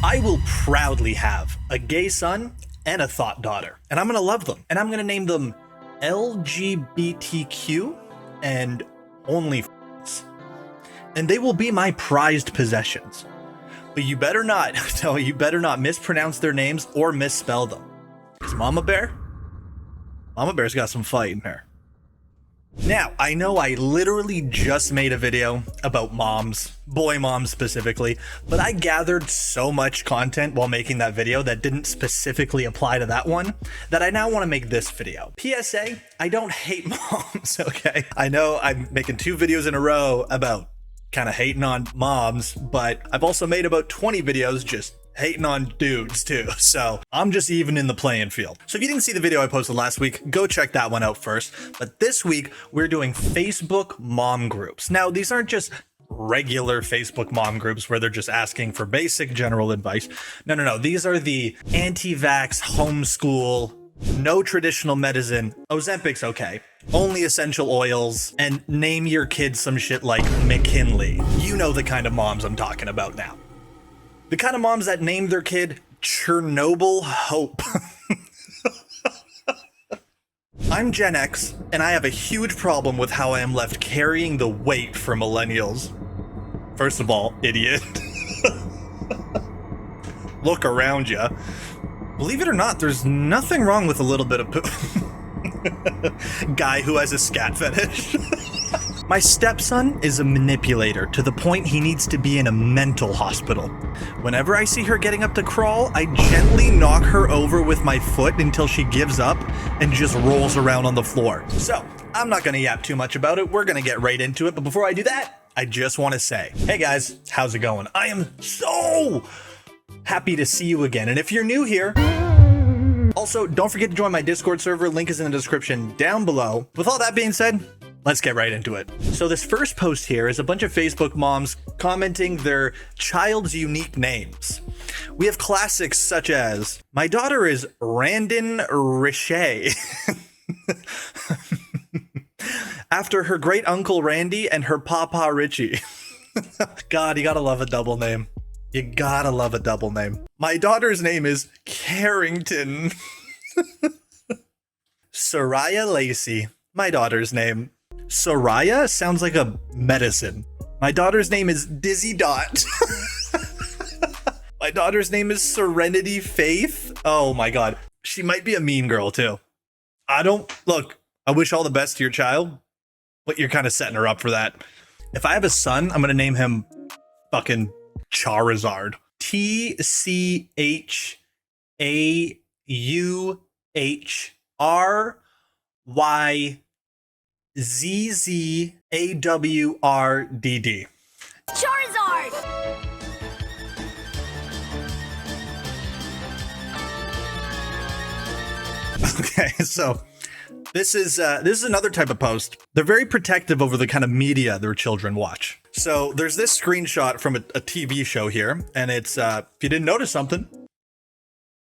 I will proudly have a gay son and a thought daughter, and I'm gonna love them, and I'm gonna name them LGBTQ and only and they will be my prized possessions. But you better not, no, you better not mispronounce their names or misspell them. Because Mama Bear's got some fight in her. Now, I know I literally just made a video about moms, boy moms specifically, but I gathered so much content while making that video that didn't specifically apply to that one that I now want to make this video. PSA, I don't hate moms, okay? I know I'm making 2 videos in a row about kind of hating on moms, but I've also made about 20 videos just hating on dudes too, so I'm just even in the playing field. So if you didn't see the video I posted last week, go check that one out first. But this week we're doing Facebook mom groups. Now these aren't just regular Facebook mom groups where they're just asking for basic general advice. No, these are the anti-vax, homeschool, no traditional medicine, Ozempic's okay, only essential oils, and name your kid some shit like McKinley. You know the kind of moms I'm talking about now. The kind of moms that named their kid Chernobyl Hope. I'm Gen X, and I have a huge problem with how I am left carrying the weight for millennials. First of all, idiot. Look around ya. Believe it or not, there's nothing wrong with a little bit of guy who has a scat fetish. My stepson is a manipulator to the point he needs to be in a mental hospital. Whenever I see her getting up to crawl, I gently knock her over with my foot until she gives up and just rolls around on the floor. So, I'm not gonna yap too much about it, we're gonna get right into it, but before I do that, I just wanna say, hey guys, how's it going? I am so happy to see you again, and if you're new here, also, don't forget to join my Discord server, link is in the description down below. With all that being said, let's get right into it. So this first post here is a bunch of Facebook moms commenting their child's unique names. We have classics such as, my daughter is Randon Richey, after her great uncle Randy and her papa Richie. God, you gotta love a double name. You gotta love a double name. My daughter's name is Carrington. Soraya Lacey, my daughter's name. Soraya sounds like a medicine. My daughter's name is Dizzy Dot. My daughter's name is Serenity Faith. Oh my God. She might be a mean girl too. Look, I wish all the best to your child, but you're kind of setting her up for that. If I have a son, I'm going to name him fucking Charizard. TCHAURYZZAWRDD. Charizard! Okay, so this is another type of post. They're very protective over the kind of media their children watch. So there's this screenshot from a TV show here, and it's if you didn't notice something,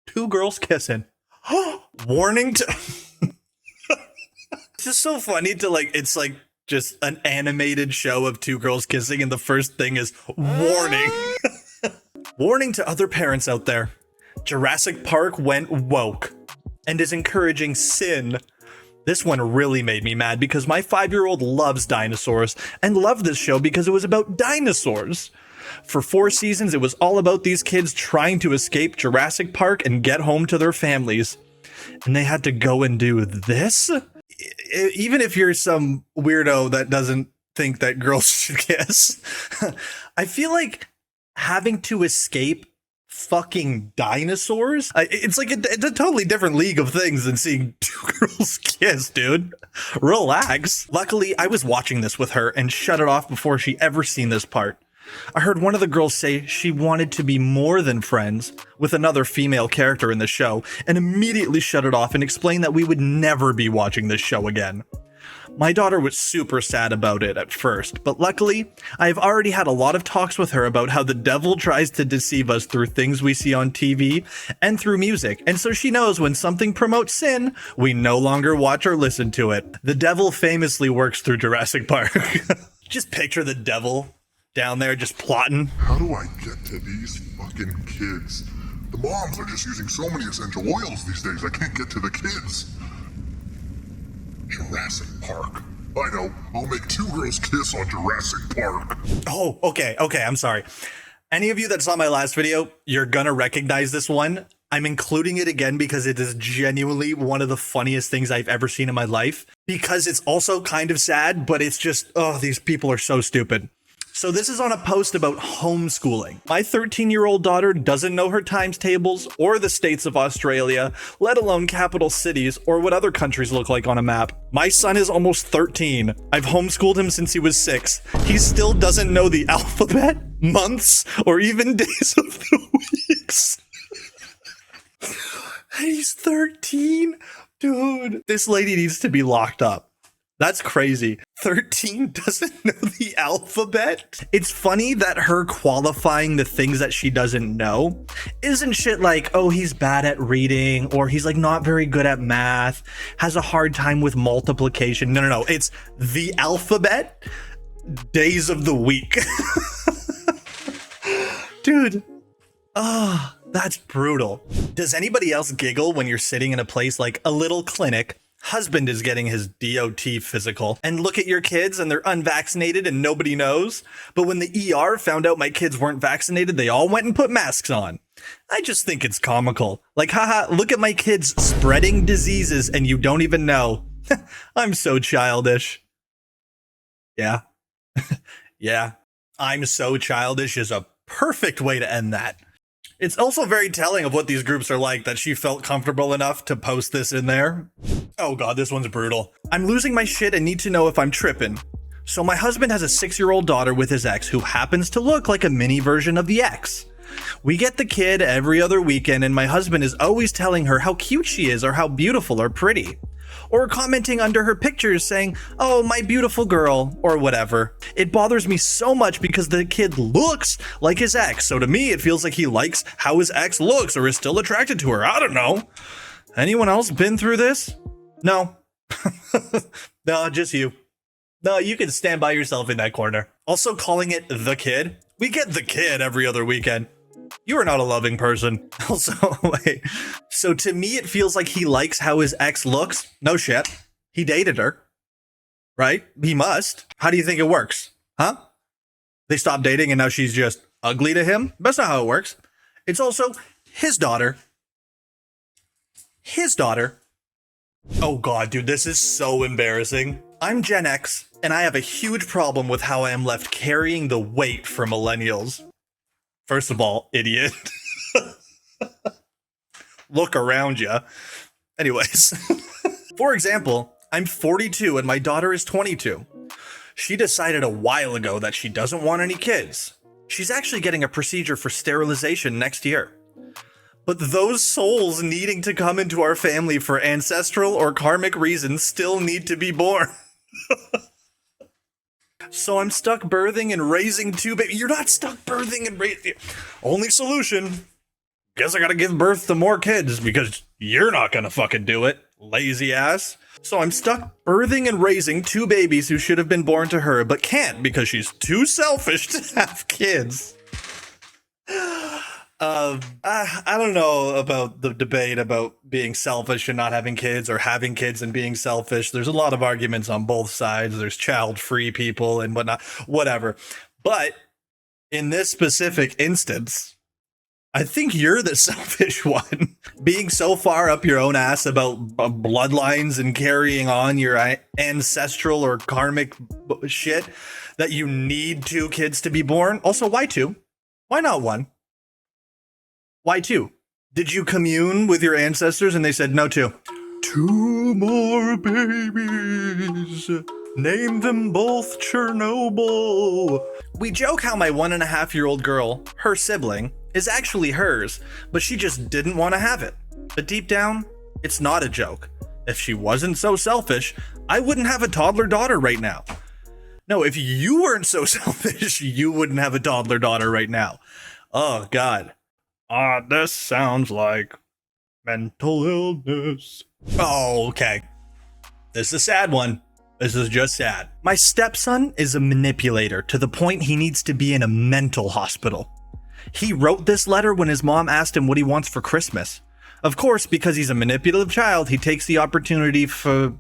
2 girls kissing. Warning to It's just so funny to it's like just an animated show of 2 girls kissing, and the first thing is warning. Warning to other parents out there. Jurassic Park went woke and is encouraging sin. This one really made me mad because my 5-year-old loves dinosaurs and loved this show because it was about dinosaurs. For 4 seasons, it was all about these kids trying to escape Jurassic Park and get home to their families. And they had to go and do this? Even if you're some weirdo that doesn't think that girls should kiss, I feel like having to escape fucking dinosaurs, it's like it's a totally different league of things than seeing 2 girls kiss, dude. Relax. Luckily, I was watching this with her and shut it off before she ever seen this part. I heard one of the girls say she wanted to be more than friends with another female character in the show and immediately shut it off and explained that we would never be watching this show again. My daughter was super sad about it at first, but luckily, I have already had a lot of talks with her about how the devil tries to deceive us through things we see on TV and through music, and so she knows when something promotes sin, we no longer watch or listen to it. The devil famously works through Jurassic Park. Just picture the devil down there just plotting. How do I get to these fucking kids? The moms are just using so many essential oils these days, I can't get to the kids. Jurassic Park. I know, I'll make two girls kiss on Jurassic Park. Oh, okay, I'm sorry. Any of you that saw my last video, you're gonna recognize this one. I'm including it again because it is genuinely one of the funniest things I've ever seen in my life. Because it's also kind of sad, but it's just, oh, these people are so stupid. So this is on a post about homeschooling. My 13-year-old daughter doesn't know her times tables or the states of Australia, let alone capital cities or what other countries look like on a map. My son is almost 13. I've homeschooled him since he was 6. He still doesn't know the alphabet, months, or even days of the weeks. He's 13? Dude, this lady needs to be locked up. That's crazy. 13 doesn't know the alphabet? It's funny that her qualifying the things that she doesn't know isn't shit like, oh, he's bad at reading, or he's like not very good at math, has a hard time with multiplication. No. It's the alphabet, days of the week. Dude. Ah, that's brutal. Does anybody else giggle when you're sitting in a place like a little clinic? Husband is getting his DOT physical, and look at your kids and they're unvaccinated and nobody knows. But when the ER found out my kids weren't vaccinated, they all went and put masks on. I just think it's comical. Like, haha, look at my kids spreading diseases and you don't even know. I'm so childish. Yeah. Yeah. I'm so childish is a perfect way to end that. It's also very telling of what these groups are like that she felt comfortable enough to post this in there. Oh god, this one's brutal. I'm losing my shit and need to know if I'm tripping. So my husband has a 6-year-old daughter with his ex who happens to look like a mini version of the ex. We get the kid every other weekend and my husband is always telling her how cute she is or how beautiful or pretty. Or commenting under her pictures saying, oh, my beautiful girl, or whatever. It bothers me so much because the kid looks like his ex, so to me it feels like he likes how his ex looks or is still attracted to her. I don't know. Anyone else been through this? No. No, just you. No, you can stand by yourself in that corner. Also calling it the kid. We get the kid every other weekend. You are not a loving person. Also, wait. So to me, it feels like he likes how his ex looks. No shit. He dated her. Right? He must. How do you think it works? Huh? They stopped dating and now she's just ugly to him? That's not how it works. It's also his daughter. His daughter. Oh god, dude, this is so embarrassing. I'm Gen X, and I have a huge problem with how I am left carrying the weight for millennials. First of all, idiot. Look around ya. Anyways. For example, I'm 42 and my daughter is 22. She decided a while ago that she doesn't want any kids. She's actually getting a procedure for sterilization next year. But those souls needing to come into our family for ancestral or karmic reasons still need to be born. So I'm stuck birthing and raising 2 babies. You're not stuck birthing and raising. Only solution. Guess I gotta give birth to more kids because you're not gonna fucking do it, lazy ass. So I'm stuck birthing and raising 2 babies who should have been born to her, but can't because she's too selfish to have kids. I don't know about the debate about being selfish and not having kids or having kids and being selfish. There's a lot of arguments on both sides. There's child-free people and whatnot, whatever. But in this specific instance, I think you're the selfish one. Being so far up your own ass about bloodlines and carrying on your ancestral or karmic shit that you need 2 kids to be born. Also, why 2? Why not 1? Why 2? Did you commune with your ancestors and they said no 2? 2 more babies. Name them both Chernobyl. We joke how my 1.5-year-old girl, her sibling, is actually hers, but she just didn't want to have it. But deep down, it's not a joke. If she wasn't so selfish, I wouldn't have a toddler daughter right now. No, if you weren't so selfish, you wouldn't have a toddler daughter right now. Oh, God. This sounds like mental illness. Oh, okay. This is a sad one. This is just sad. My stepson is a manipulator to the point he needs to be in a mental hospital. He wrote this letter when his mom asked him what he wants for Christmas. Of course, because he's a manipulative child, he takes the opportunity for...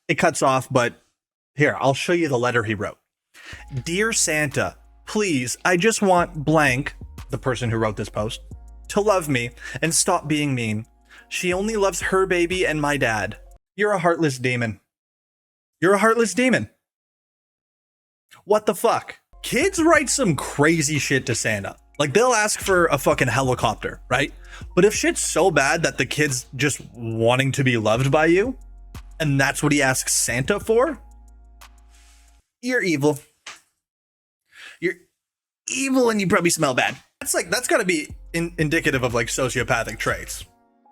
It cuts off, but here, I'll show you the letter he wrote. Dear Santa, please, I just want blank, the person who wrote this post, to love me and stop being mean. She only loves her baby and my dad. You're a heartless demon. You're a heartless demon. What the fuck? Kids write some crazy shit to Santa. Like, they'll ask for a fucking helicopter, right? But if shit's so bad that the kid's just wanting to be loved by you, and that's what he asks Santa for, you're evil. You're evil and you probably smell bad. That's gotta be indicative of like sociopathic traits,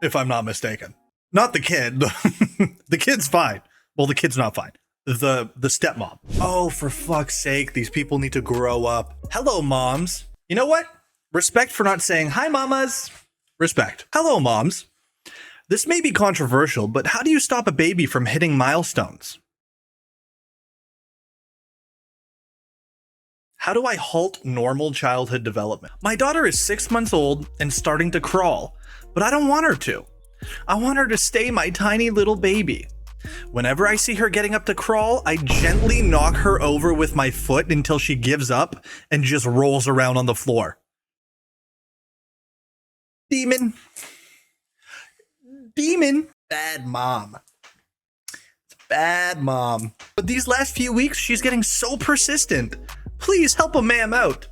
if I'm not mistaken. Not the kid. The kid's fine. Well, the kid's not fine. The stepmom. Oh, for fuck's sake, these people need to grow up. Hello, moms. You know what? Respect for not saying, hi, mamas. Respect. Hello, moms. This may be controversial, but how do you stop a baby from hitting milestones? How do I halt normal childhood development? My daughter is 6 months old and starting to crawl, but I don't want her to. I want her to stay my tiny little baby. Whenever I see her getting up to crawl, I gently knock her over with my foot until she gives up and just rolls around on the floor. Demon. Demon. Bad mom. Bad mom. But these last few weeks, she's getting so persistent. Please help a ma'am out.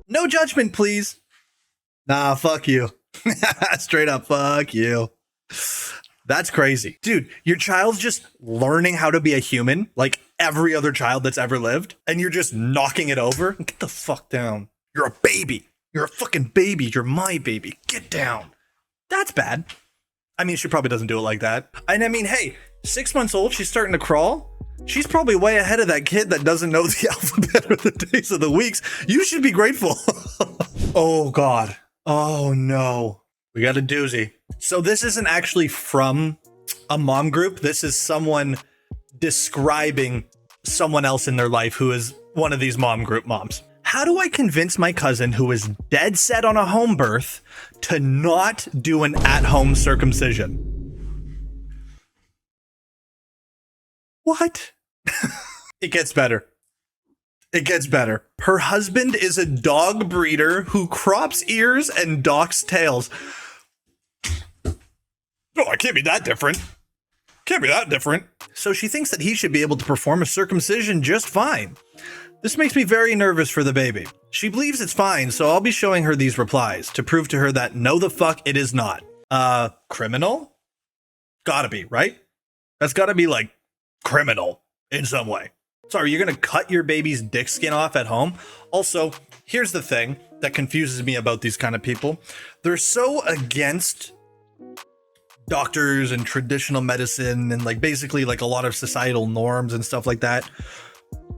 No judgment, please. Nah, fuck you. Straight up, fuck you. That's crazy. Dude, your child's just learning how to be a human, like every other child that's ever lived, and you're just knocking it over? Get the fuck down. You're a baby. You're a fucking baby. You're my baby. Get down. That's bad. I mean, she probably doesn't do it like that. And I mean, hey, 6 months old, she's starting to crawl. She's probably way ahead of that kid that doesn't know the alphabet or the days of the weeks. You should be grateful. Oh, God. Oh, no. We got a doozy. So this isn't actually from a mom group. This is someone describing someone else in their life who is one of these mom group moms. How do I convince my cousin who is dead set on a home birth to not do an at-home circumcision? What? It gets better. It gets better. Her husband is a dog breeder who crops ears and docks tails. Oh, it can't be that different. Can't be that different. So she thinks that he should be able to perform a circumcision just fine. This makes me very nervous for the baby. She believes it's fine, so I'll be showing her these replies to prove to her that no the fuck it is not. Criminal? Gotta be, right? That's gotta be like criminal in some way. Sorry, you're gonna cut your baby's dick skin off at home? Also, here's the thing that confuses me about these kind of people. They're so against doctors and traditional medicine and like basically like a lot of societal norms and stuff like that.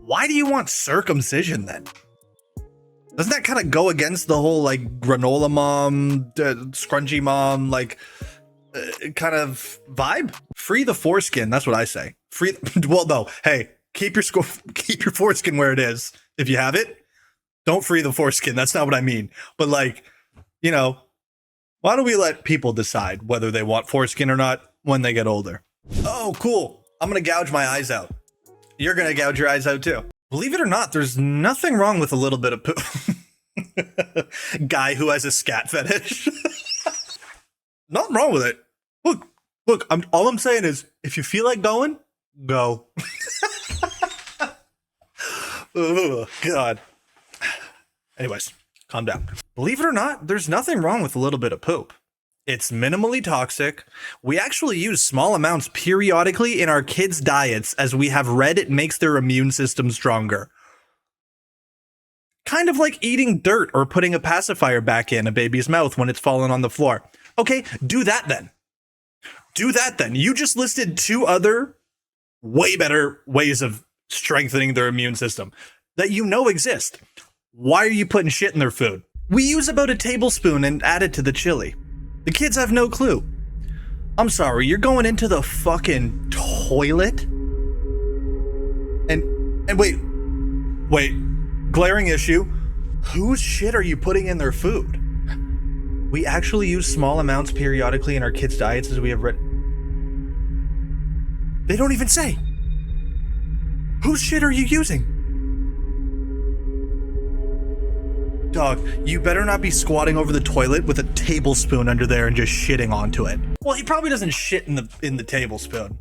Why do you want circumcision then? Doesn't that kind of go against the whole like granola mom, scrunchy mom, like kind of vibe? Free the foreskin. That's what I say. Free. Well, no. Hey, keep your foreskin where it is. If you have it, don't free the foreskin. That's not what I mean. But like, you know, why don't we let people decide whether they want foreskin or not when they get older? Oh, cool. I'm going to gouge my eyes out. You're going to gouge your eyes out too. Believe it or not, there's nothing wrong with a little bit of poop. Guy who has a scat fetish. Nothing wrong with it. Look, all I'm saying is if you feel like going, go. Oh, God. Anyways, calm down. Believe it or not, there's nothing wrong with a little bit of poop. It's minimally toxic. We actually use small amounts periodically in our kids' diets, as we have read it makes their immune system stronger. Kind of like eating dirt or putting a pacifier back in a baby's mouth when it's fallen on the floor. Okay, do that then. Do that then. You just listed two other way better ways of strengthening their immune system that you know exist. Why are you putting shit in their food? We use about a tablespoon and add it to the chili. The kids have no clue. I'm sorry, you're going into the fucking toilet And wait, glaring issue. Whose shit are you putting in their food? We actually use small amounts periodically in our kids' diets, as we have read. They don't even say. Whose shit are you using? Dog, you better not be squatting over the toilet with a tablespoon under there and just shitting onto it. Well, he probably doesn't shit in the tablespoon.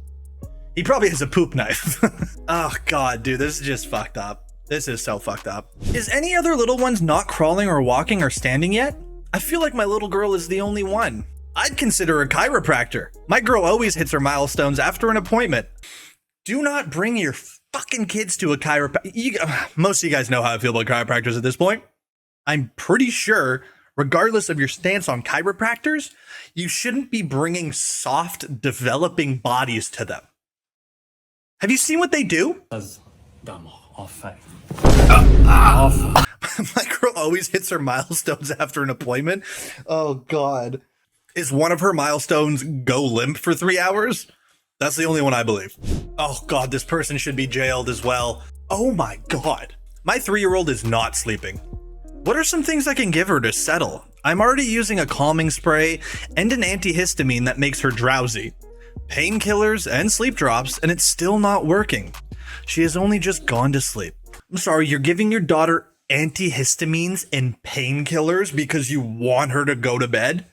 He probably has a poop knife. Oh god, dude, this is just fucked up. This is so fucked up. Is any other little ones not crawling or walking or standing yet? I feel like my little girl is the only one. I'd consider a chiropractor. My girl always hits her milestones after an appointment. Do not bring your fucking kids to a chiropractor. Most of you guys know how I feel about chiropractors at this point. I'm pretty sure, regardless of your stance on chiropractors, you shouldn't be bringing soft, developing bodies to them. Have you seen what they do? My girl always hits her milestones after an appointment. Oh, God. Is one of her milestones go limp for 3 hours? That's the only one I believe. Oh, God, this person should be jailed as well. Oh, my God. My 3-year-old is not sleeping. What are some things I can give her to settle? I'm already using a calming spray and an antihistamine that makes her drowsy, painkillers and sleep drops, and it's still not working. She has only just gone to sleep. I'm sorry, you're giving your daughter antihistamines and painkillers because you want her to go to bed?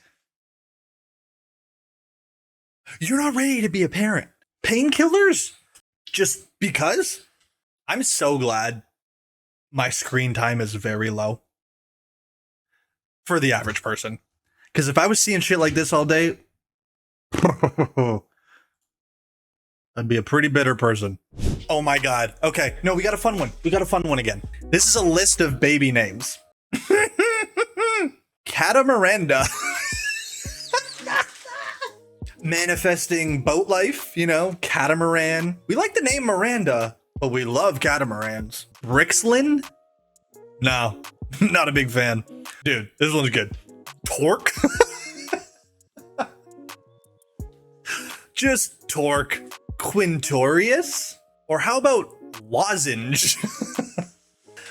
You're not ready to be a parent. Painkillers? Just because? I'm so glad my screen time is very low. For the average person. Because if I was seeing shit like this all day, I'd be a pretty bitter person. Oh my god. Okay, no, we got a fun one. We got a fun one again. This is a list of baby names. Catamaranda. Manifesting boat life, you know, catamaran. We like the name Miranda, but we love catamarans. Brixlin? No, not a big fan. Dude, this one's good. Torque? Just Torque. Quintorius? Or how about Lozenge?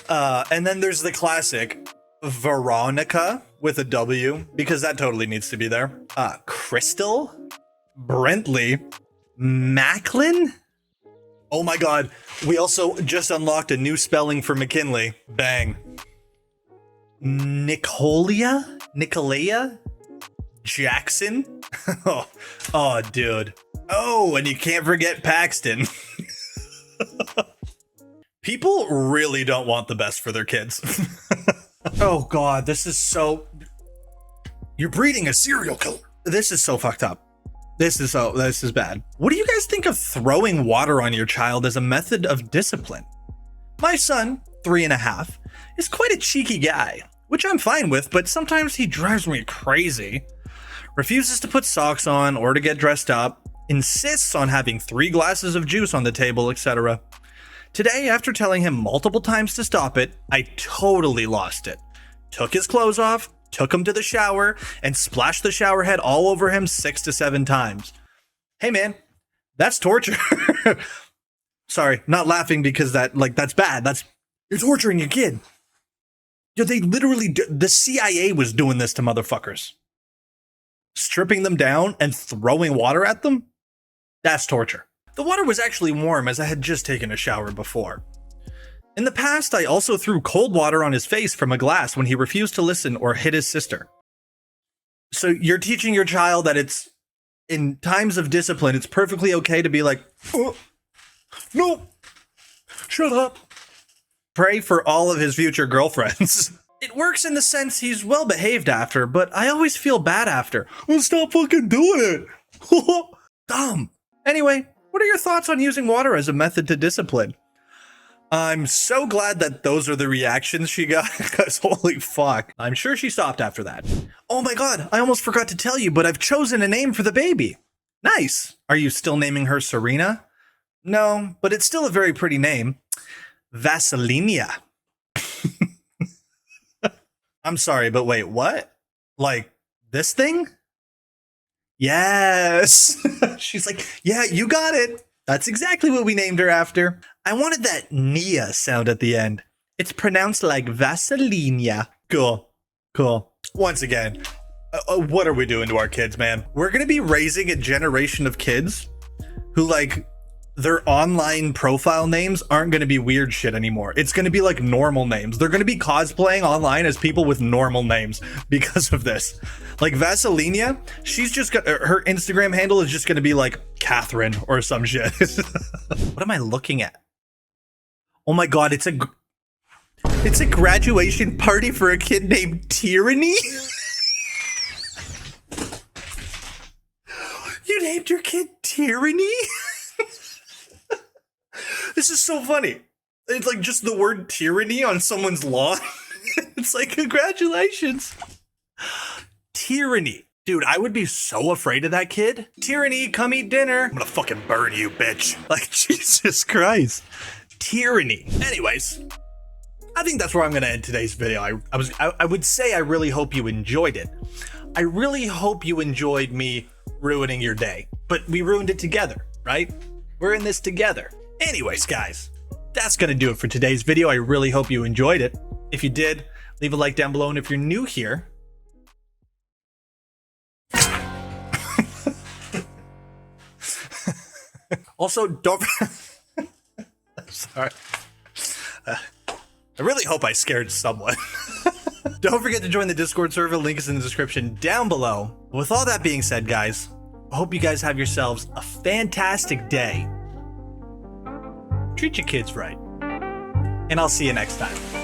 And then there's the classic Veronica with a W, because that totally needs to be there. Crystal? Brentley? Macklin? Oh my god, we also just unlocked a new spelling for McKinley. Bang. Nicolea? Jackson? Oh, dude. Oh, and you can't forget Paxton. People really don't want the best for their kids. Oh god, this is so... You're breeding a serial killer. This is so fucked up. This is bad. What do you guys think of throwing water on your child as a method of discipline? My son, 3.5, is quite a cheeky guy, which I'm fine with, but sometimes he drives me crazy. Refuses to put socks on or to get dressed up, insists on having 3 glasses of juice on the table, etc. Today, after telling him multiple times to stop it, I totally lost it. Took his clothes off, took him to the shower, and splashed the shower head all over him 6 to 7 times. Hey man, that's torture. Sorry, not laughing because that's bad. You're torturing your kid. Yo, they literally, the CIA was doing this to motherfuckers. Stripping them down and throwing water at them? That's torture. The water was actually warm as I had just taken a shower before. In the past, I also threw cold water on his face from a glass when he refused to listen or hit his sister. So you're teaching your child that it's, in times of discipline, it's perfectly okay to be like, oh, no, shut up. Pray for all of his future girlfriends. It works in the sense he's well behaved after, but I always feel bad after. Well, stop fucking doing it. Dumb. Anyway, what are your thoughts on using water as a method to discipline? I'm so glad that those are the reactions she got, because holy fuck. I'm sure she stopped after that. Oh my god, I almost forgot to tell you, but I've chosen a name for the baby. Nice. Are you still naming her Serena? No, but it's still a very pretty name. Vasilinia. I'm sorry, but wait, what? Like, this thing? Yes. She's like, yeah, you got it. That's exactly what we named her after. I wanted that Nia sound at the end. It's pronounced like Vaselinia. Cool. Cool. Once again, what are we doing to our kids, man? We're going to be raising a generation of kids who, like, their online profile names aren't going to be weird shit anymore. It's going to be like normal names. They're going to be cosplaying online as people with normal names because of this. Like Vaselinia, she's just got her Instagram handle is just going to be like Catherine or some shit. What am I looking at? Oh my God, it's a graduation party for a kid named Tyranny. You named your kid Tyranny? This is so funny. It's like just the word tyranny on someone's lawn. It's like, congratulations. Tyranny. Dude, I would be so afraid of that kid. Tyranny, come eat dinner. I'm gonna fucking burn you, bitch. Like, Jesus Christ. Tyranny. Anyways, I think that's where I'm gonna end today's video. I would say I really hope you enjoyed it. I really hope you enjoyed me ruining your day. But we ruined it together, right? We're in this together. Anyways, guys, that's gonna do it for today's video. I really hope you enjoyed it. If you did, leave a like down below, and if you're new here, also don't sorry, I really hope I scared someone. Don't forget to join the Discord server. Link is in the description down below. With all that being said, guys, I hope you guys have yourselves a fantastic day. Treat your kids right. And I'll see you next time.